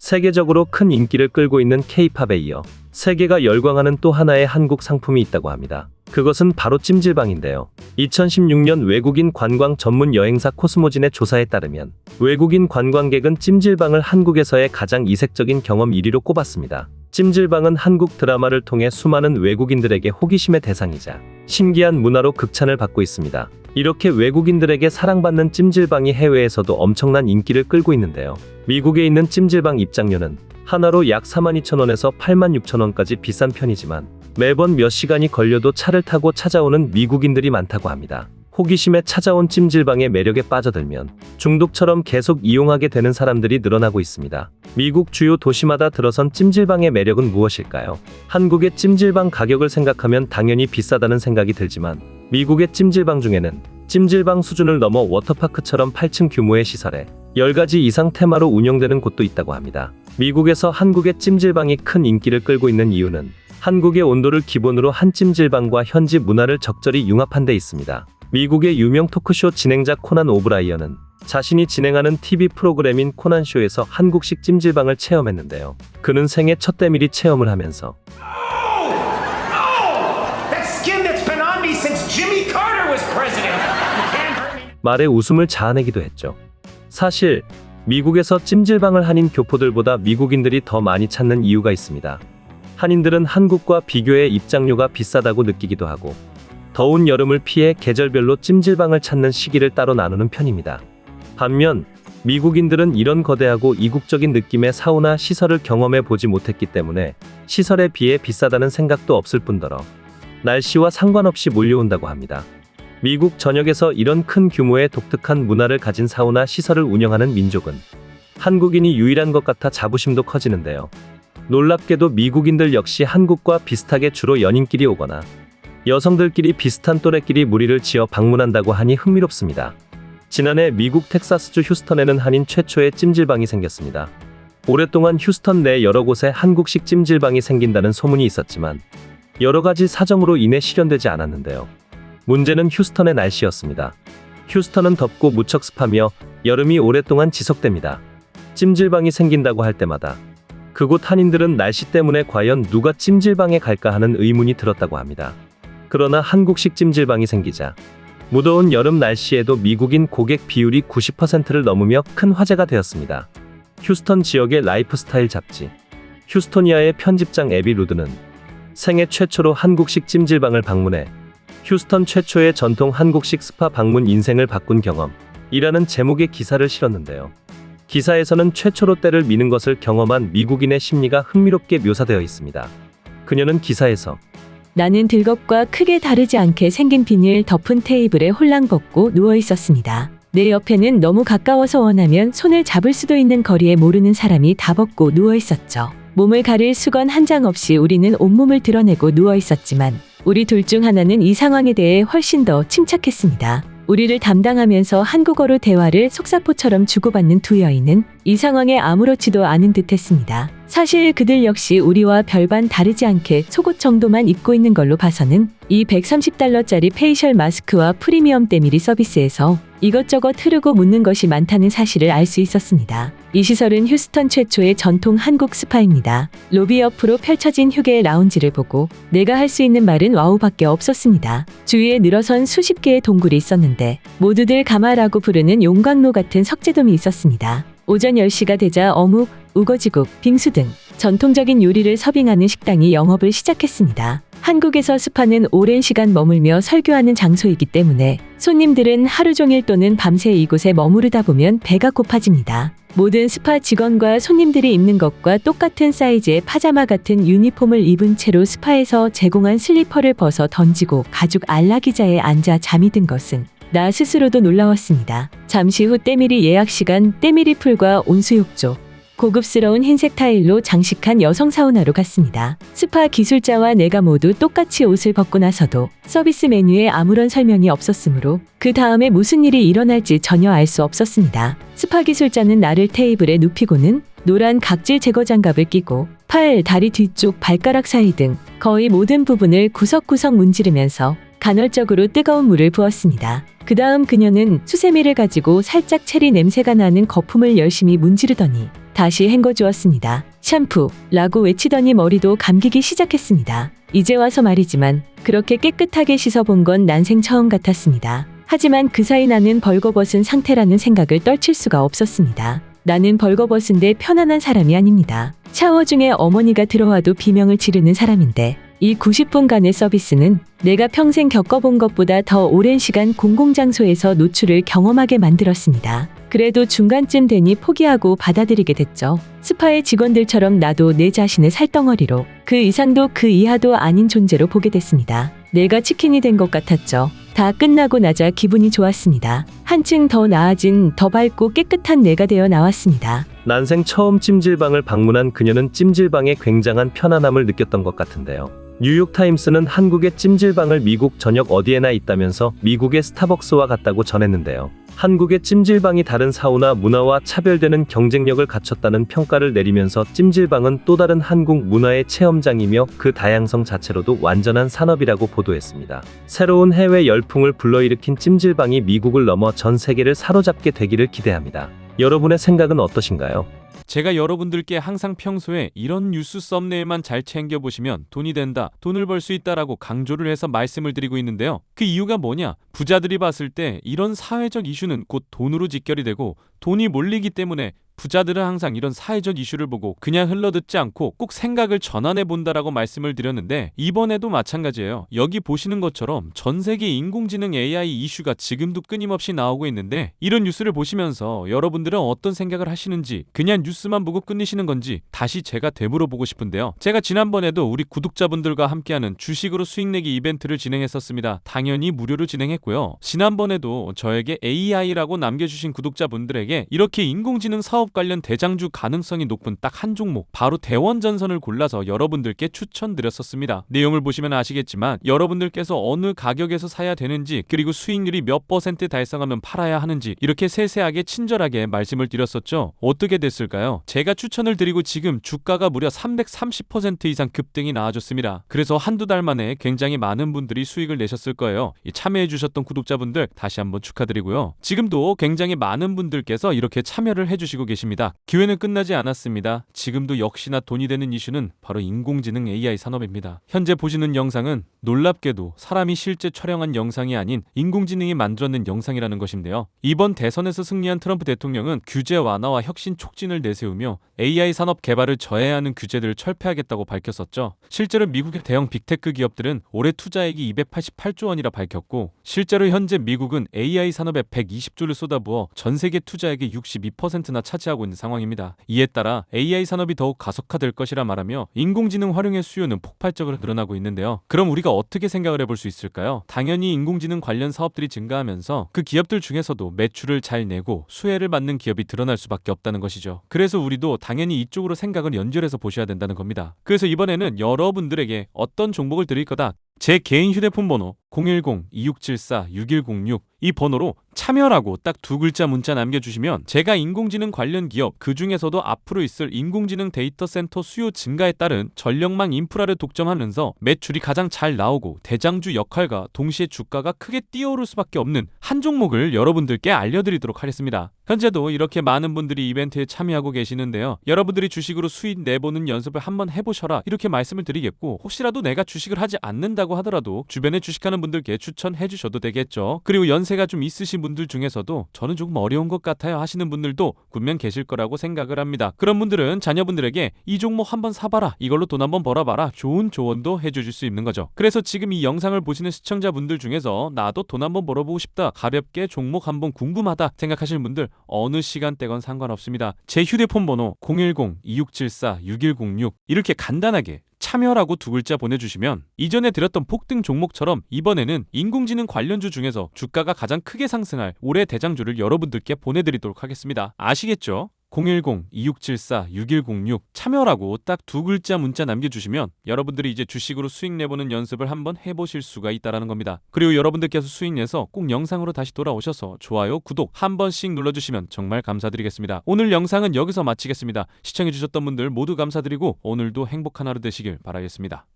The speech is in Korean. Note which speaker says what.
Speaker 1: 세계적으로 큰 인기를 끌고 있는 K-팝에 이어 세계가 열광하는 또 하나의 한국 상품이 있다고 합니다. 그것은 바로 찜질방인데요. 2016년 외국인 관광 전문 여행사 코스모진의 조사에 따르면 외국인 관광객은 찜질방을 한국에서의 가장 이색적인 경험 1위로 꼽았습니다. 찜질방은 한국 드라마를 통해 수많은 외국인들에게 호기심의 대상이자 신기한 문화로 극찬을 받고 있습니다. 이렇게 외국인들에게 사랑받는 찜질방이 해외에서도 엄청난 인기를 끌고 있는데요. 미국에 있는 찜질방 입장료는 하나로 약 42,000원에서 86,000원까지 비싼 편이지만 매번 몇 시간이 걸려도 차를 타고 찾아오는 미국인들이 많다고 합니다. 호기심에 찾아온 찜질방의 매력에 빠져들면 중독처럼 계속 이용하게 되는 사람들이 늘어나고 있습니다. 미국 주요 도시마다 들어선 찜질방의 매력은 무엇일까요? 한국의 찜질방 가격을 생각하면 당연히 비싸다는 생각이 들지만 미국의 찜질방 중에는 찜질방 수준을 넘어 워터파크처럼 8층 규모의 시설에 10가지 이상 테마로 운영되는 곳도 있다고 합니다. 미국에서 한국의 찜질방이 큰 인기를 끌고 있는 이유는 한국의 온도를 기본으로 한 찜질방과 현지 문화를 적절히 융합한 데 있습니다. 미국의 유명 토크쇼 진행자 코난 오브라이언은 자신이 진행하는 TV 프로그램인 코난쇼에서 한국식 찜질방을 체험했는데요. 그는 생애 첫 때밀이 체험을 하면서 말에 웃음을 자아내기도 했죠. 사실 미국에서 찜질방을 한인 교포들보다 미국인들이 더 많이 찾는 이유가 있습니다. 한인들은 한국과 비교해 입장료가 비싸다고 느끼기도 하고 더운 여름을 피해 계절별로 찜질방을 찾는 시기를 따로 나누는 편입니다. 반면 미국인들은 이런 거대하고 이국적인 느낌의 사우나 시설을 경험해 보지 못했기 때문에 시설에 비해 비싸다는 생각도 없을 뿐더러 날씨와 상관없이 몰려온다고 합니다. 미국 전역에서 이런 큰 규모의 독특한 문화를 가진 사우나 시설을 운영하는 민족은 한국인이 유일한 것 같아 자부심도 커지는데요. 놀랍게도 미국인들 역시 한국과 비슷하게 주로 연인끼리 오거나 여성들끼리 비슷한 또래끼리 무리를 지어 방문한다고 하니 흥미롭습니다. 지난해 미국 텍사스주 휴스턴에는 한인 최초의 찜질방이 생겼습니다. 오랫동안 휴스턴 내 여러 곳에 한국식 찜질방이 생긴다는 소문이 있었지만 여러 가지 사정으로 인해 실현되지 않았는데요. 문제는 휴스턴의 날씨였습니다. 휴스턴은 덥고 무척 습하며 여름이 오랫동안 지속됩니다. 찜질방이 생긴다고 할 때마다 그곳 한인들은 날씨 때문에 과연 누가 찜질방에 갈까 하는 의문이 들었다고 합니다. 그러나 한국식 찜질방이 생기자 무더운 여름 날씨에도 미국인 고객 비율이 90%를 넘으며 큰 화제가 되었습니다. 휴스턴 지역의 라이프스타일 잡지 휴스토니아의 편집장 애비 루드는 생애 최초로 한국식 찜질방을 방문해 휴스턴 최초의 전통 한국식 스파 방문 인생을 바꾼 경험이라는 제목의 기사를 실었는데요. 기사에서는 최초로 때를 미는 것을 경험한 미국인의 심리가 흥미롭게 묘사되어 있습니다. 그녀는 기사에서
Speaker 2: 나는 들것과 크게 다르지 않게 생긴 비닐 덮은 테이블에 홀랑 벗고 누워 있었습니다. 내 옆에는 너무 가까워서 원하면 손을 잡을 수도 있는 거리에 모르는 사람이 다 벗고 누워 있었죠. 몸을 가릴 수건 한 장 없이 우리는 온몸을 드러내고 누워 있었지만 우리 둘 중 하나는 이 상황에 대해 훨씬 더 침착했습니다. 우리를 담당하면서 한국어로 대화를 속사포처럼 주고받는 두 여인은 이 상황에 아무렇지도 않은 듯 했습니다. 사실 그들 역시 우리와 별반 다르지 않게 속옷 정도만 입고 있는 걸로 봐서는 이 $130짜리 페이셜 마스크와 프리미엄 때밀이 서비스에서 이것저것 흐르고 묻는 것이 많다는 사실을 알 수 있었습니다. 이 시설은 휴스턴 최초의 전통 한국 스파입니다. 로비 옆으로 펼쳐진 휴게 라운지를 보고 내가 할 수 있는 말은 와우밖에 없었습니다. 주위에 늘어선 수십 개의 동굴이 있었는데 모두들 가마라고 부르는 용광로 같은 석재돔이 있었습니다. 오전 10시가 되자 어묵, 우거지국, 빙수 등 전통적인 요리를 서빙하는 식당이 영업을 시작했습니다. 한국에서 스파는 오랜 시간 머물며 설교하는 장소이기 때문에 손님들은 하루 종일 또는 밤새 이곳에 머무르다 보면 배가 고파집니다. 모든 스파 직원과 손님들이 입는 것과 똑같은 사이즈의 파자마 같은 유니폼을 입은 채로 스파에서 제공한 슬리퍼를 벗어 던지고 가죽 안락의자에 앉아 잠이 든 것은 나 스스로도 놀라웠습니다. 잠시 후 때밀이 예약 시간 때밀이 풀과 온수욕조, 고급스러운 흰색 타일로 장식한 여성 사우나로 갔습니다. 스파 기술자와 내가 모두 똑같이 옷을 벗고 나서도 서비스 메뉴에 아무런 설명이 없었으므로 그 다음에 무슨 일이 일어날지 전혀 알 수 없었습니다. 스파 기술자는 나를 테이블에 눕히고는 노란 각질 제거 장갑을 끼고 팔, 다리 뒤쪽, 발가락 사이 등 거의 모든 부분을 구석구석 문지르면서 간헐적으로 뜨거운 물을 부었습니다. 그 다음 그녀는 수세미를 가지고 살짝 체리 냄새가 나는 거품을 열심히 문지르더니 다시 헹궈주었습니다. 샴푸라고 외치더니 머리도 감기기 시작했습니다. 이제 와서 말이지만 그렇게 깨끗하게 씻어본 건 난생 처음 같았습니다. 하지만 그 사이 나는 벌거벗은 상태라는 생각을 떨칠 수가 없었습니다. 나는 벌거벗은데 편안한 사람이 아닙니다. 샤워 중에 어머니가 들어와도 비명을 지르는 사람인데 이 90분간의 서비스는 내가 평생 겪어본 것보다 더 오랜 시간 공공장소에서 노출을 경험하게 만들었습니다. 그래도 중간쯤 되니 포기하고 받아들이게 됐죠. 스파의 직원들처럼 나도 내 자신을 살덩어리로 그 이상도 그 이하도 아닌 존재로 보게 됐습니다. 내가 치킨이 된 것 같았죠. 다 끝나고 나자 기분이 좋았습니다. 한층 더 나아진 더 밝고 깨끗한 내가 되어 나왔습니다.
Speaker 1: 난생 처음 찜질방을 방문한 그녀는 찜질방의 굉장한 편안함을 느꼈던 것 같은데요. 뉴욕타임스는 한국의 찜질방을 미국 전역 어디에나 있다면서 미국의 스타벅스와 같다고 전했는데요. 한국의 찜질방이 다른 사우나 문화와 차별되는 경쟁력을 갖췄다는 평가를 내리면서 찜질방은 또 다른 한국 문화의 체험장이며 그 다양성 자체로도 완전한 산업이라고 보도했습니다. 새로운 해외 열풍을 불러일으킨 찜질방이 미국을 넘어 전 세계를 사로잡게 되기를 기대합니다. 여러분의 생각은 어떠신가요?
Speaker 3: 제가 여러분들께 항상 평소에 이런 뉴스 썸네일만 잘 챙겨보시면 돈이 된다, 돈을 벌 수 있다라고 강조를 해서 말씀을 드리고 있는데요. 그 이유가 뭐냐? 부자들이 봤을 때 이런 사회적 이슈는 곧 돈으로 직결이 되고 돈이 몰리기 때문에 부자들은 항상 이런 사회적 이슈를 보고 그냥 흘러듣지 않고 꼭 생각을 전환해 본다라고 말씀을 드렸는데 이번에도 마찬가지예요. 여기 보시는 것처럼 전 세계 인공지능 AI 이슈가 지금도 끊임없이 나오고 있는데 이런 뉴스를 보시면서 여러분들은 어떤 생각을 하시는지 그냥 뉴스만 보고 끝내시는 건지 다시 제가 되물어보고 싶은데요. 제가 지난번에도 우리 구독자분들과 함께하는 주식으로 수익 내기 이벤트를 진행했었습니다. 당연히 무료로 진행했고요. 지난번에도 저에게 AI라고 남겨주신 구독자분들에게 이렇게 인공지능 사업 관련 대장주 가능성이 높은 딱 한 종목 바로 대원전선을 골라서 여러분들께 추천드렸었습니다. 내용을 보시면 아시겠지만 여러분들께서 어느 가격에서 사야 되는지 그리고 수익률이 몇 % 달성하면 팔아야 하는지 이렇게 세세하게 친절하게 말씀을 드렸었죠. 어떻게 됐을까요? 제가 추천을 드리고 지금 주가가 무려 330% 이상 급등이 나와줬습니다. 그래서 한두 달 만에 굉장히 많은 분들이 수익을 내셨을 거예요. 참여해주셨던 구독자분들 다시 한번 축하드리고요. 지금도 굉장히 많은 분들께서 이렇게 참여를 해주시고 계십니다. 기회는 끝나지 않았습니다. 지금도 역시나 돈이 되는 이슈는 바로 인공지능 AI 산업입니다. 현재 보시는 영상은 놀랍게도 사람이 실제 촬영한 영상이 아닌 인공지능이 만들어낸 영상이라는 것인데요. 이번 대선에서 승리한 트럼프 대통령은 규제 완화와 혁신 촉진을 내세우며 AI 산업 개발을 저해하는 규제들을 철폐하겠다고 밝혔었죠. 실제로 미국의 대형 빅테크 기업들은 올해 투자액이 288조 원이라 밝혔고 실제로 현재 미국은 AI 산업에 120조를 쏟아부어 전 세계 투자액의 62%나 차지하고 있는 상황입니다. 이에 따라 AI 산업이 더욱 가속화될 것이라 말하며 인공지능 활용의 수요는 폭발적으로 늘어나고 있는데요. 그럼 우리가 어떻게 생각을 해볼 수 있을까요? 당연히 인공지능 관련 사업들이 증가하면서 그 기업들 중에서도 매출을 잘 내고 수혜를 받는 기업이 드러날 수밖에 없다는 것이죠. 그래서 우리도 당연히 이쪽으로 생각을 연결해서 보셔야 된다는 겁니다. 그래서 이번에는 여러분들에게 어떤 종목을 드릴 거다. 제 개인 휴대폰 번호 010-2674-6106 이 번호로 참여라고 딱 두 글자 문자 남겨주시면 제가 인공지능 관련 기업 그 중에서도 앞으로 있을 인공지능 데이터 센터 수요 증가에 따른 전력망 인프라를 독점하면서 매출이 가장 잘 나오고 대장주 역할과 동시에 주가가 크게 뛰어오를 수밖에 없는 한 종목을 여러분들께 알려드리도록 하겠습니다. 현재도 이렇게 많은 분들이 이벤트에 참여하고 계시는데요. 여러분들이 주식으로 수익 내보는 연습을 한번 해보셔라 이렇게 말씀을 드리겠고 혹시라도 내가 주식을 하지 않는다고 하더라도 주변에 주식하는 분들께 추천해 주셔도 되겠죠. 그리고 연세가 좀 있으신 분들 중에서도 저는 조금 어려운 것 같아요 하시는 분들도 분명 계실 거라고 생각을 합니다. 그런 분들은 자녀분들에게 이 종목 한번 사봐라 이걸로 돈 한번 벌어봐라 좋은 조언도 해주실 수 있는 거죠. 그래서 지금 이 영상을 보시는 시청자분들 중에서 나도 돈 한번 벌어보고 싶다 가볍게 종목 한번 궁금하다 생각하시는 분들 어느 시간대건 상관없습니다. 제 휴대폰 번호 010-2674-6106 이렇게 간단하게 참여라고 두 글자 보내주시면 이전에 드렸던 폭등 종목처럼 이번에는 인공지능 관련주 중에서 주가가 가장 크게 상승할 올해 대장주를 여러분들께 보내드리도록 하겠습니다. 아시겠죠? 010-2674-6106 참여라고 딱 두 글자 문자 남겨주시면 여러분들이 이제 주식으로 수익 내보는 연습을 한번 해보실 수가 있다는 겁니다. 그리고 여러분들께서 수익 내서 꼭 영상으로 다시 돌아오셔서 좋아요, 구독 한 번씩 눌러주시면 정말 감사드리겠습니다. 오늘 영상은 여기서 마치겠습니다. 시청해주셨던 분들 모두 감사드리고 오늘도 행복한 하루 되시길 바라겠습니다.